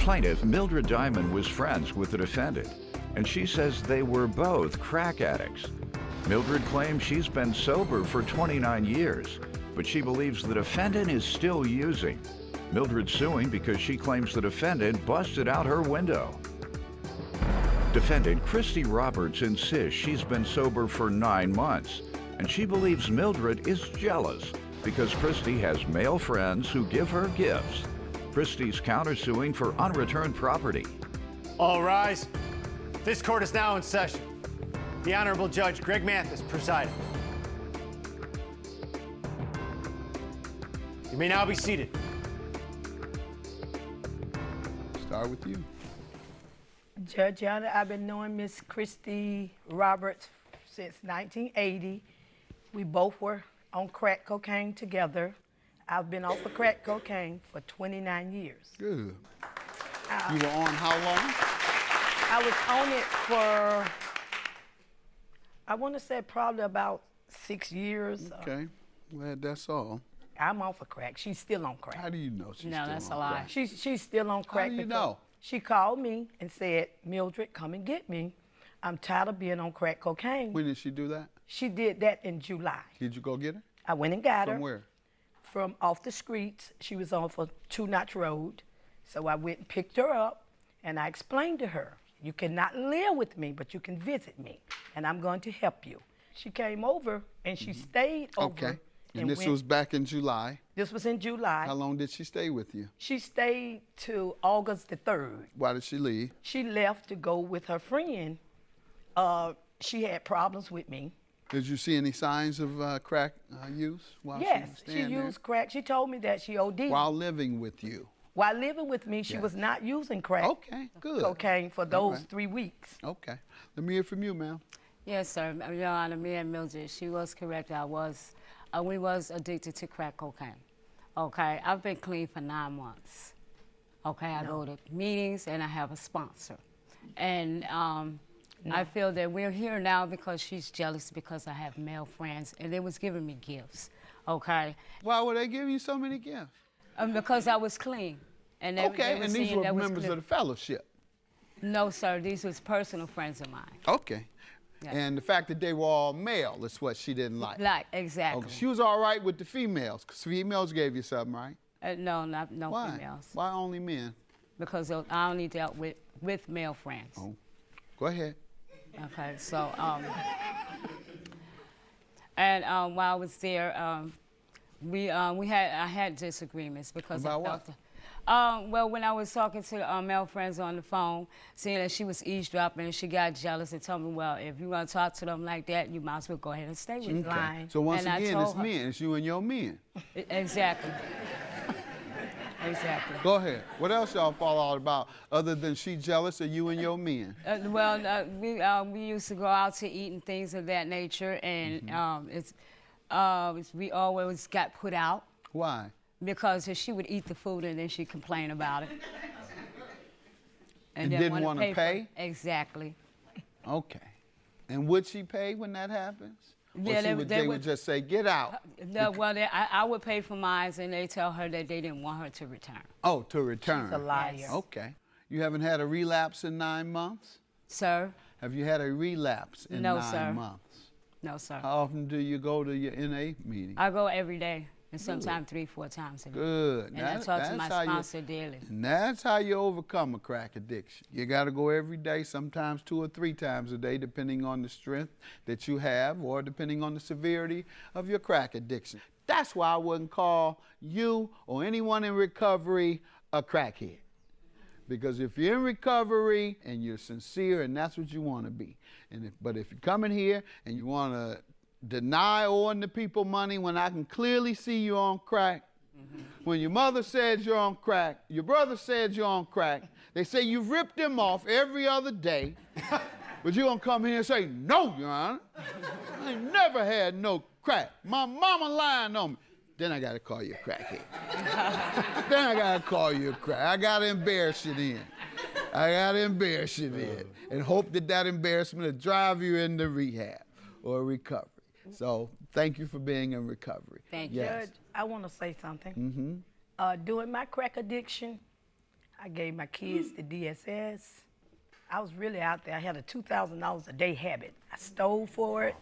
plaintiff, Mildred Diamond, was friends with the defendant, and she says they were both crack addicts. Mildred claims she's been sober for 29 years, but she believes the defendant is still using. Mildred's suing because she claims the defendant busted out her window. Defendant Christie Roberts insists she's been sober for 9 months, and she believes Mildred is jealous because Christie has male friends who give her gifts. Christie's countersuing for unreturned property. All rise. This court is now in session. The Honorable Judge Greg Mathis presiding. You may now be seated. Start with you. Judge Honor, I've been knowing Miss Christie Roberts since 1980. We both were on crack cocaine together. I've been off of crack cocaine for 29 years. Good. You were on how long? I was on it for, I want to say probably about 6 years. Okay, glad that's all. I'm off of crack. She's still on crack. How do you know she's No, still that's on a lie. crack? She's still on crack. How do you because know? She called me and said, Mildred, come and get me. I'm tired of being on crack cocaine. When did she do that? She did that in July. Did you go get her? I went and got her. From where? From off the streets. She was off of Two Notch Road. So I went and picked her up, and I explained to her, you cannot live with me, but you can visit me, and I'm going to help you. She came over, and she stayed over. Okay. And this was back in July. This was in July. How long did she stay with you? She stayed till August the 3rd. Why did she leave? She left to go with her friend. She had problems with me. Did you see any signs of crack use while Yes, she was she staying used crack. She told me that she OD'd. there? While living with you? While living with me, she Yes. was not using crack Okay, good. cocaine for those right. 3 weeks. Okay. Let me hear from you, ma'am. Yes, sir. Your Honor, me and Mildred, she was correct. We was addicted to crack cocaine. Okay, I've been clean for 9 months. Okay, I go to meetings and I have a sponsor. And I feel that we're here now because she's jealous because I have male friends and they was giving me gifts, okay? Why would they give you so many gifts? Because I was clean. And they, Okay, they and seeing these were that was members clean. of the fellowship. No, sir, these was personal friends of mine. Okay. Yeah. And the fact that they were all male is what she didn't like. Exactly. Okay. She was all right with the females, because females gave you something, right? No, no Why? females. Why only men? Because I only dealt with male friends. Oh, go ahead. Okay, so, and while I was there, I had disagreements because About I what? felt well, when I was talking to male friends on the phone, seeing that she was eavesdropping, she got jealous and told me, well, if you want to talk to them like that, you might as well go ahead and stay with me. Lying. So once And I again, told it's her- men. It's you and your men. Exactly. Exactly. Go ahead. What else y'all fall out about other than she jealous of you and your men? We used to go out to eat and things of that nature, and we always got put out. Why? Because she would eat the food and then she'd complain about it. And then didn't want to for pay? it. Exactly. Okay. And would she pay when that happens? Yeah, or they would just say, get out. No, well, I would pay for mine, and they tell her that they didn't want her to return. Oh, to return. She's a liar. Yes. Okay. You haven't had a relapse in 9 months? Sir? Have you had a relapse in No, 9 sir. months? No, sir. How often do you go to your NA meeting? I go every day, and sometimes 3-4 times a day. Good. And I talk to my sponsor daily. And that's how you overcome a crack addiction. You got to go every day, sometimes 2 or 3 times a day, depending on the strength that you have or depending on the severity of your crack addiction. That's why I wouldn't call you or anyone in recovery a crackhead. Because if you're in recovery and you're sincere and that's what you want to be, but if you come in here and you want to deny owing the people money when I can clearly see you on crack, when your mother says you're on crack, your brother says you're on crack, they say you've ripped them off every other day, but you're going to come here and say, no, Your Honor, I ain't never had no crack. My mama lying on me. Then I got to call you a crackhead. Then I got to call you a crack. I got to embarrass you then. I got to embarrass you then and hope that that embarrassment will drive you into rehab or recovery. So thank you for being in recovery. Thank you. Yes. Judge, I want to say something. During my crack addiction, I gave my kids the DSS. I was really out there. I had a $2,000 a day habit. I stole for it.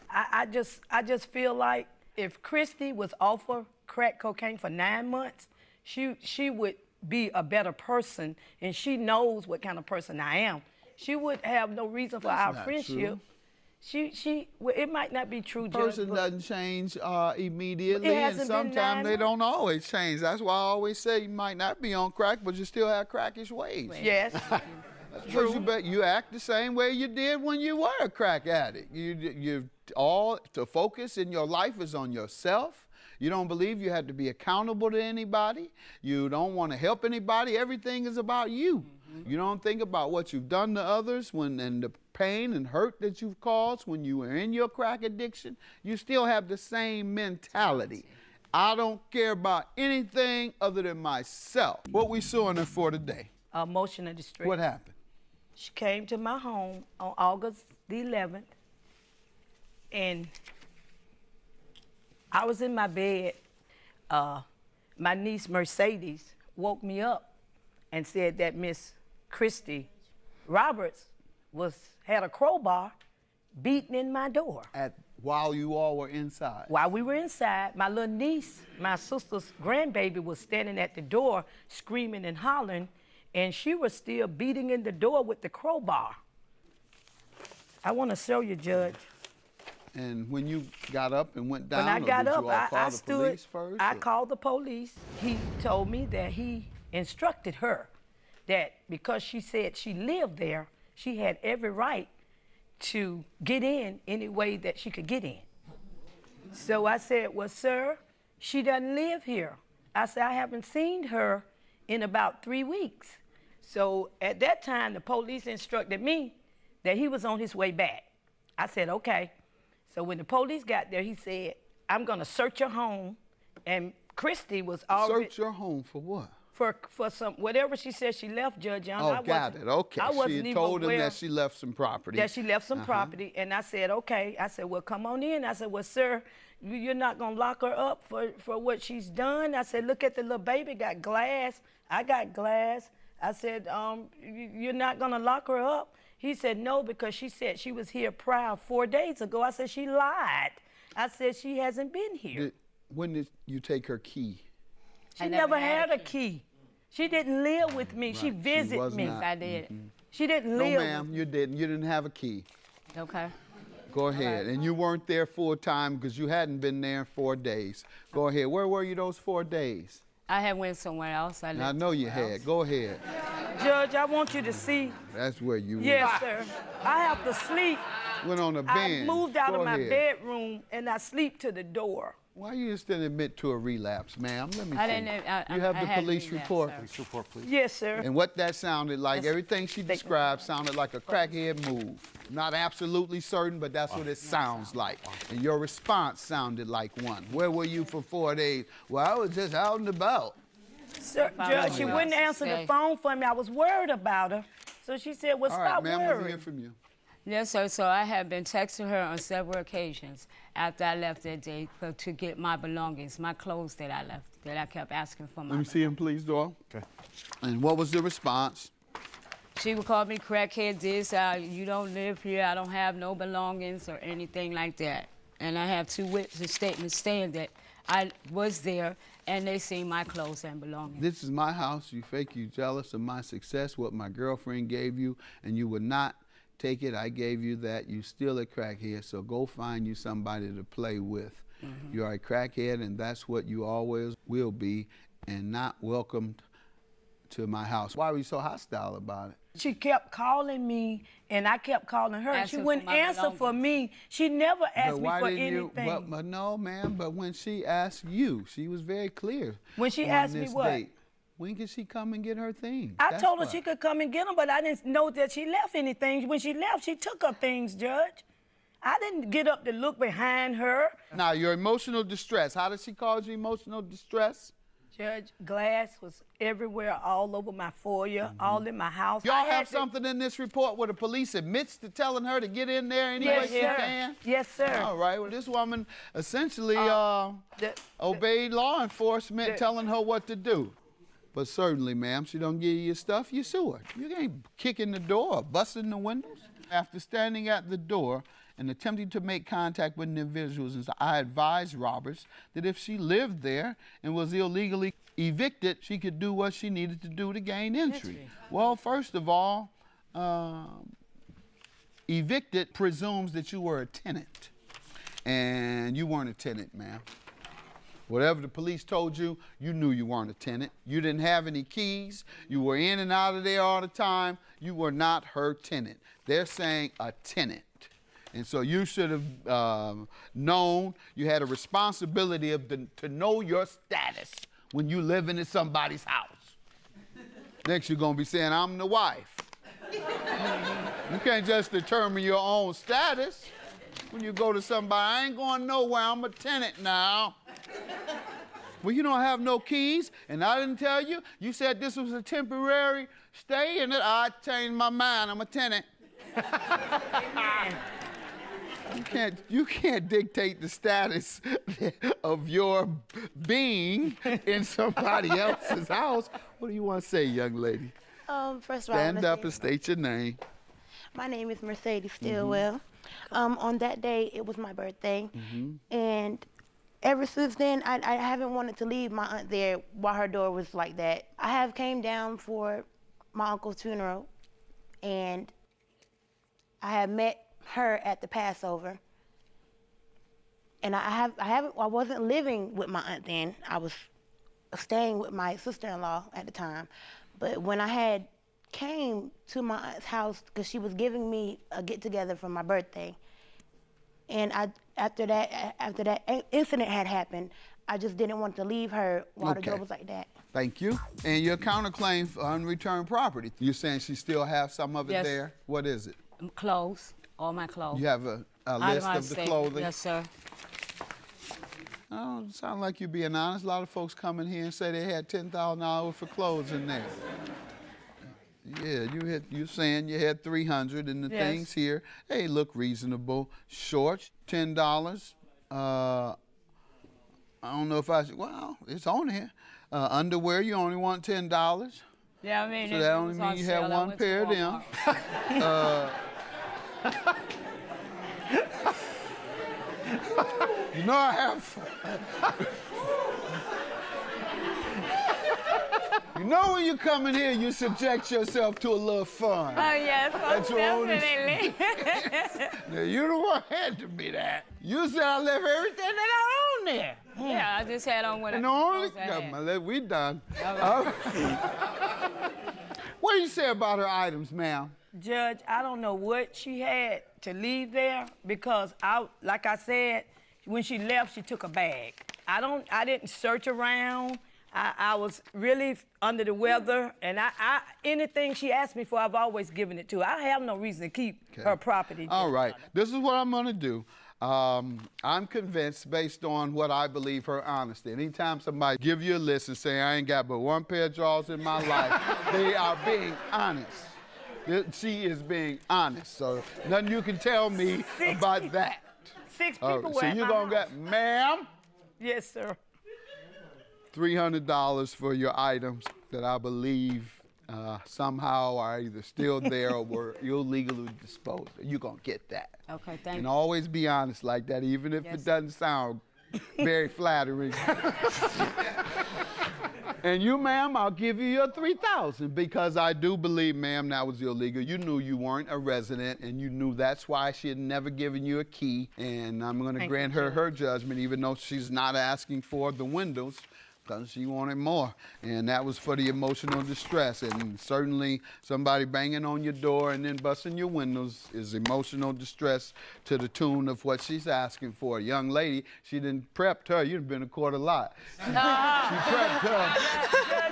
I just feel like if Christie was offered crack cocaine for 9 months, she would be a better person, and she knows what kind of person I am. She would have no reason for our friendship. Well, it might not be true, Judge. Person doesn't change immediately, It and hasn't been 9 sometimes they don't months. always change. That's why I always say you might not be on crack, but you still have crackish ways. Yes. Because you act the same way you did when you were a crack addict. You all to focus in your life is on yourself. You don't believe you have to be accountable to anybody. You don't want to help anybody. Everything is about you. You don't think about what you've done to others and the pain and hurt that you've caused when you were in your crack addiction. You still have the same mentality. I don't care about anything other than myself. What we suing her for today? Emotional distress. What happened? She came to my home on August the 11th, and I was in my bed. My niece Mercedes woke me up and said that Miss Christie Roberts had a crowbar beating in my door. While you all were inside? While we were inside, my little niece, my sister's grandbaby, was standing at the door screaming and hollering, and she was still beating in the door with the crowbar. I want to show you, Judge. And when you got up and went down, When I got did up, you all call I the stood. police first? I or- called the police. He told me that he instructed her that because she said she lived there, she had every right to get in any way that she could get in. So I said, well, sir, she doesn't live here. I said, I haven't seen her in about 3 weeks. So at that time, the police instructed me that he was on his way back. I said, okay. So when the police got there, he said, I'm gonna search your home. And Christie was already— Search your home for what? For some, whatever she said she left, Judge Young. Oh, got it. Okay. I wasn't She even had told him aware that she left some property. that she left some property, and I said, okay. I said, well, come on in. I said, well, sir, you're not gonna lock her up for what she's done. I said, look at the little baby, got glass. I got glass. I said, you're not gonna lock her up? He said, no, because she said she was here prior 4 days ago. I said, she lied. I said, she hasn't been here. When did you take her key? She never had a key. She didn't live with me. She visited was me. not. I did. She didn't No, live with ma'am, you didn't. You didn't have a key. Okay. Go ahead. And you weren't there full time because you hadn't been there 4 days. Go ahead. Where were you those 4 days? I had went somewhere else. And I know you had. Go ahead. Judge, I want you to see. That's where you Yes, sir. I have to sleep. went on a I bench. moved out Go of my ahead. bedroom and I sleep to the door. Why you just didn't admit to a relapse, ma'am? Let me I see. didn't. You have I the had police relapse, report. sir. Police report, please. Yes, sir. And what that sounded like, everything she described sounded like a crackhead move. Not absolutely certain, but that's what it sounds like. And your response sounded like one. Where were you for 4 days? Well, I was just out and about. Sir, Judge, she wouldn't answer the phone for me. I was worried about her. So she said, well, All right, stop ma'am, let's hear worrying. from you. Yes, sir. So I have been texting her on several occasions after I left that day to get my belongings, my clothes that I left, that I kept asking for my Let me see him, please, Doyle. Okay. And what was the response? She would call me crackhead this, you don't live here, I don't have no belongings or anything like that. And I have 2 witness statements saying that I was there and they seen my clothes and belongings. This is my house. You fake you jealous of my success, what my girlfriend gave you, and you would not take it. I gave you that. You still a crackhead, so go find you somebody to play with. You are a crackhead, and that's what you always will be, and not welcomed to my house. Why were you so hostile about it? She kept calling me, and I kept calling her, and she Asking for wouldn't my answer for me. She never asked me for anything. But no, ma'am, but when she asked you, she was very clear. When she on asked me this what? date. When can she come and get her things? I That's told her what. she could come and get them, but I didn't know that she left anything. When she left, she took her things, Judge. I didn't get up to look behind her. Now, your emotional distress, how did she cause you emotional distress? Judge, glass was everywhere, all over my foyer, all in my house. Y'all I had have to- something in this report where the police admits to telling her to get in there any way Yes, she sir. can? Yes, sir. All right, well, this woman essentially The- obeyed law enforcement telling her what to do. But certainly, ma'am, she don't give you your stuff, you sue her. You ain't kicking the door or busting the windows. After standing at the door and attempting to make contact with individuals, I advised Roberts that if she lived there and was illegally evicted, she could do what she needed to do to gain entry. Well, first of all, evicted presumes that you were a tenant, and you weren't a tenant, ma'am. Whatever the police told you, you knew you weren't a tenant. You didn't have any keys. You were in and out of there all the time. You were not her tenant. They're saying a tenant. And so you should have known you had a responsibility to know your status when you living in somebody's house. Next, you're going to be saying, I'm the wife. You can't just determine your own status. When you go to somebody, I ain't going nowhere, I'm a tenant now. Well, you don't have no keys, and I didn't tell you. You said this was a temporary stay, and I changed my mind, I'm a tenant. You can't dictate the status of your being in somebody else's house. What do you want to say, young lady? First of all, stand up and state your name. My name is Mercedes Stillwell. On that day, it was my birthday, and ever since then, I haven't wanted to leave my aunt there while her door was like that. I have came down for my uncle's funeral, and I have met her at the Passover. And I wasn't living with my aunt then. I was staying with my sister-in-law at the time. But when I had came to my aunt's house, because she was giving me a get-together for my birthday, and after that incident had happened, I just didn't want to leave her while the door was like that. Thank you. And your counterclaim for unreturned property, you're saying she still has some of it there? What is it? Clothes, all my clothes. You have a list of the clothing? Yes, sir. Oh, it sounds like you're being honest. A lot of folks come in here and say they had $10,000 for clothes in there. Yeah, you're saying you had 300 and the things here, hey, look reasonable. Shorts, $10. I don't know if I should, well, it's on here. Underwear, you only want $10. Yeah, I mean, so that only means you have one pair of them. You know I have. You know when you come in here, you subject yourself to a little fun. Oh, yes, definitely. Now, you the one had to be that. You said I left everything that I own there. Yeah, I just had on what and we done. What do you say about her items, ma'am? Judge, I don't know what she had to leave there because like I said, when she left, she took a bag. I didn't search around. I was really under the weather, and anything she asked me for, I've always given it to her. I have no reason to keep her property. All right, this is what I'm gonna do. I'm convinced based on what I believe her honesty. Anytime somebody give you a list and say, I ain't got but one pair of drawers in my life, they are being honest. She is being honest, so nothing you can tell me about that. 6 people were so at you're my gonna house. get, ma'am? Yes, sir. $300 for your items that I believe somehow are either still there or were illegally disposed of. You're gonna get that. Okay, thank you. And always be honest like that, even if it doesn't sound very flattering. And you, ma'am, I'll give you your $3,000 because I do believe, ma'am, that was illegal. You knew you weren't a resident, and you knew that's why she had never given you a key. And I'm going to grant her her judgment, even though she's not asking for the windows, because she wanted more. And that was for the emotional distress. And certainly somebody banging on your door and then busting your windows is emotional distress to the tune of what she's asking for. A young lady, she didn't prepped her. You'd been in court a lot. She prepped her.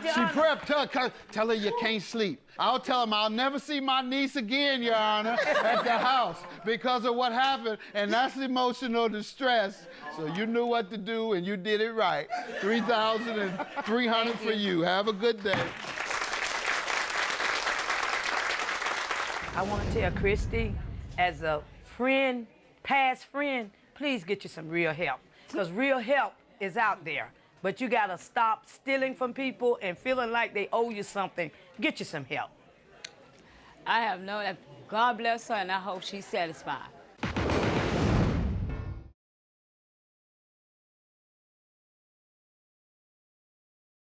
She prepped her. Tell her you can't sleep. I'll tell him I'll never see my niece again, Your Honor, at the house because of what happened, and that's emotional distress. So you knew what to do, and you did it right. $3,300 for you. Have a good day. I want to tell Christie, as a friend, past friend, please get you some real help, because real help is out there. But you gotta stop stealing from people and feeling like they owe you something. Get you some help. I have known that. God bless her, and I hope she's satisfied.